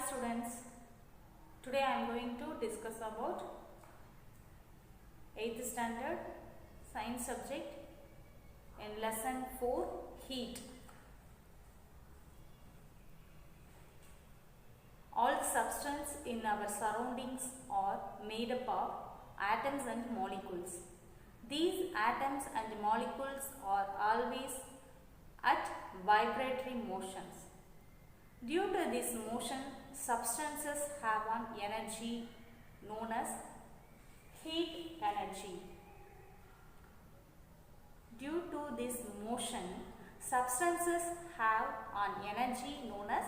students, today I am going to discuss about 8th standard science subject in lesson 4 heat. All substances in our surroundings are made up of atoms and molecules. These atoms and molecules are always at vibratory motions. Due to this motion, substances have an energy known as heat energy. Due to this motion, substances have an energy known as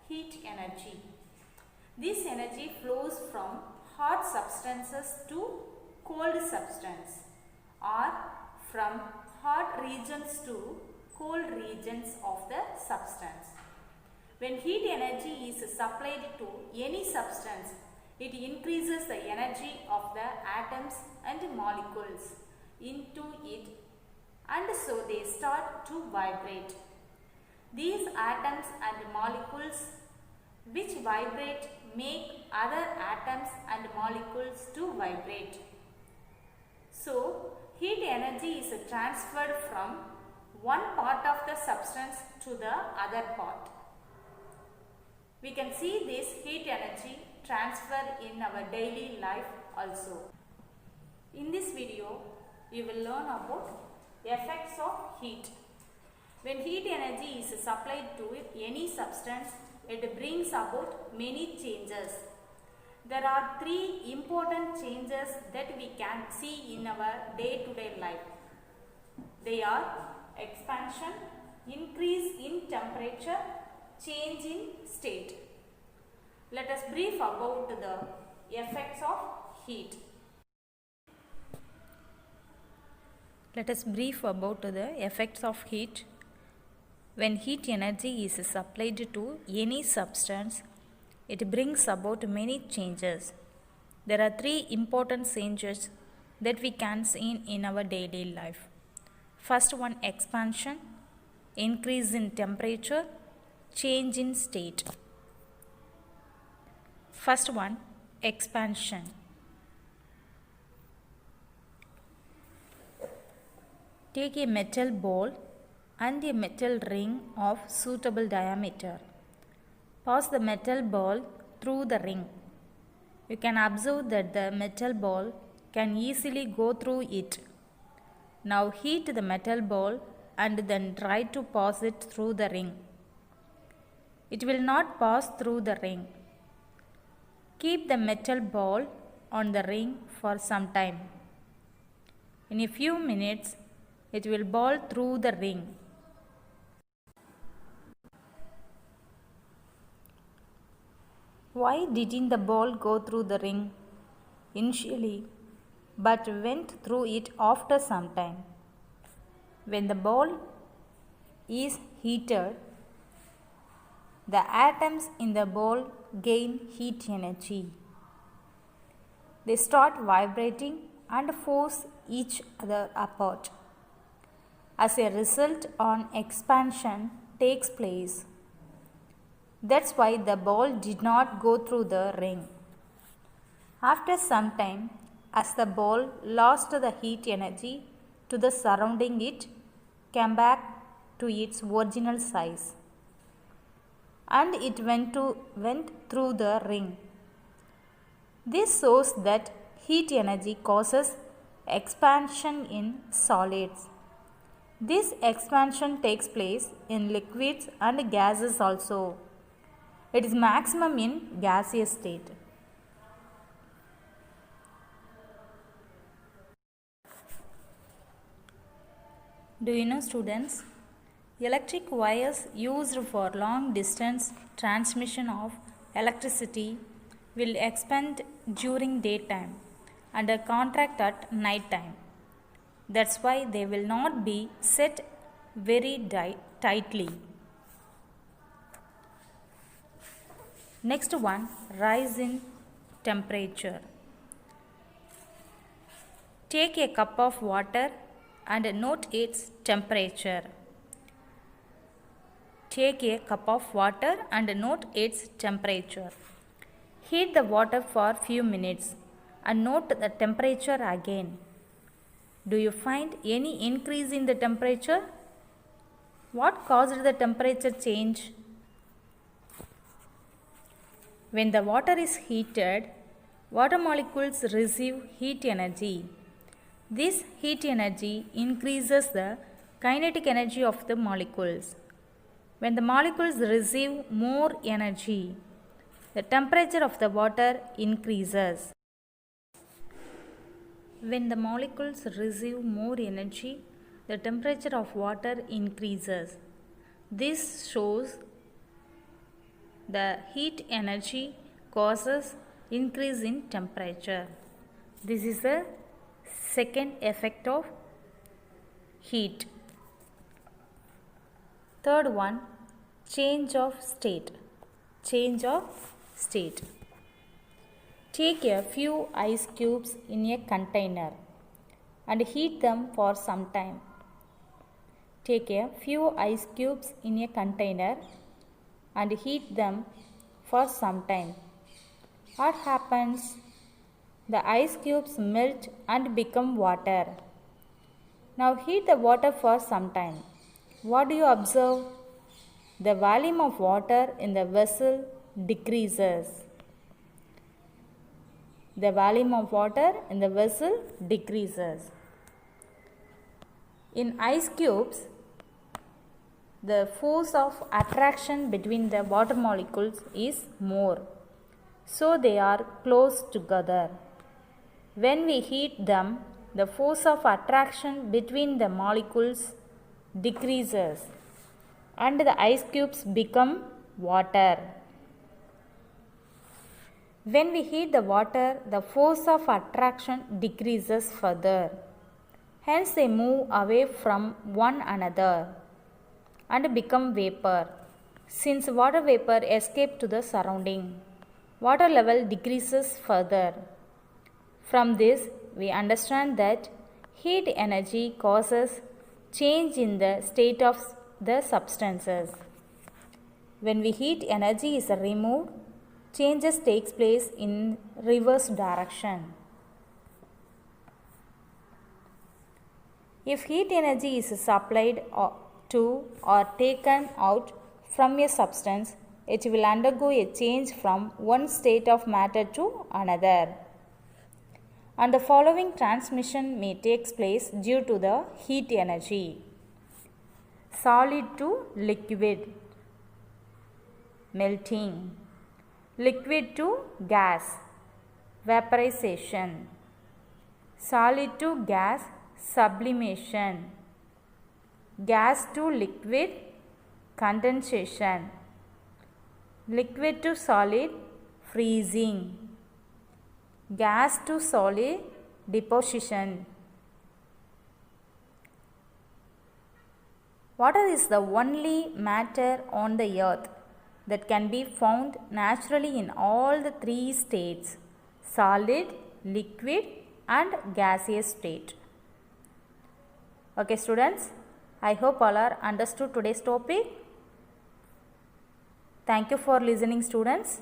heat energy. This energy flows from hot substances to cold substance, or from hot regions to cold regions of the substance. When heat energy is supplied to any substance, it increases the energy of the atoms and molecules into it, and so they start to vibrate. These atoms and molecules which vibrate make other atoms and molecules to vibrate. So, heat energy is transferred from one part of the substance to the other part. We can see this heat energy transfer in our daily life also. In this video, we will learn about effects of heat. When heat energy is supplied to any substance, it brings about many changes. There are three important changes that we can see in our day-to-day life. They are expansion, increase in temperature, change in state. Let us brief about the effects of heat. Let us brief about the effects of heat. When heat energy is supplied to any substance, it brings about many changes. There are three important changes that we can see in our daily life. First one, expansion, increase in temperature, change in state. First one, expansion. Take a metal ball and a metal ring of suitable diameter. Pass the metal ball through the ring. You can observe that the metal ball can easily go through it. Now heat the metal ball and then try to pass it through the ring. It will not pass through the ring. Keep the metal ball on the ring for some time. In a few minutes, it will ball through the ring. Why didn't the ball go through the ring initially, but went through it after some time? When the ball is heated, the atoms in the ball gain heat energy. They start vibrating and force each other apart. As a result, an expansion takes place. That's why the ball did not go through the ring. After some time, as the ball lost the heat energy to the surrounding, it came back to its original size, and it went through the ring. This shows that heat energy causes expansion in solids. This expansion takes place in liquids and gases also. It is maximum in gaseous state. Do you know, students, electric wires used for long distance transmission of electricity will expand during daytime and contract at night time. That's why they will not be set very tightly. Next one, rise in temperature. Take a cup of water and note its temperature. Take a cup of water and note its temperature. Heat the water for few minutes and note the temperature again. Do you find any increase in the temperature? What caused the temperature change? When the water is heated, water molecules receive heat energy. This heat energy increases the kinetic energy of the molecules. When the molecules receive more energy, the temperature of the water increases. When the molecules receive more energy, the temperature of water increases. This shows the heat energy causes increase in temperature. This is the second effect of heat. Third one, change of state. Change of state. Take a few ice cubes in a container and heat them for some time. Take a few ice cubes in a container and heat them for some time. What happens? The ice cubes melt and become water. Now heat the water for some time. What do you observe? The volume of water in the vessel decreases. The volume of water in the vessel decreases. In ice cubes, the force of attraction between the water molecules is more, so they are close together. When we heat them, the force of attraction between the molecules decreases and the ice cubes become water. When we heat the water, the force of attraction decreases further. Hence they move away from one another and become vapor. Since water vapor escapes to the surrounding, water level decreases further. From this, we understand that heat energy causes change in the state of the substances. When we heat, energy is removed, changes takes place in reverse direction. If heat energy is supplied to or taken out from a substance, it will undergo a change from one state of matter to another. And the following transmission may take place due to the heat energy. Solid to liquid, melting. Liquid to gas, vaporization. Solid to gas, sublimation. Gas to liquid, condensation. Liquid to solid, freezing. Gas to solid, deposition. Water is the only matter on the earth that can be found naturally in all the three states: solid, liquid and gaseous state. Okay students, I hope all are understood today's topic. Thank you for listening students.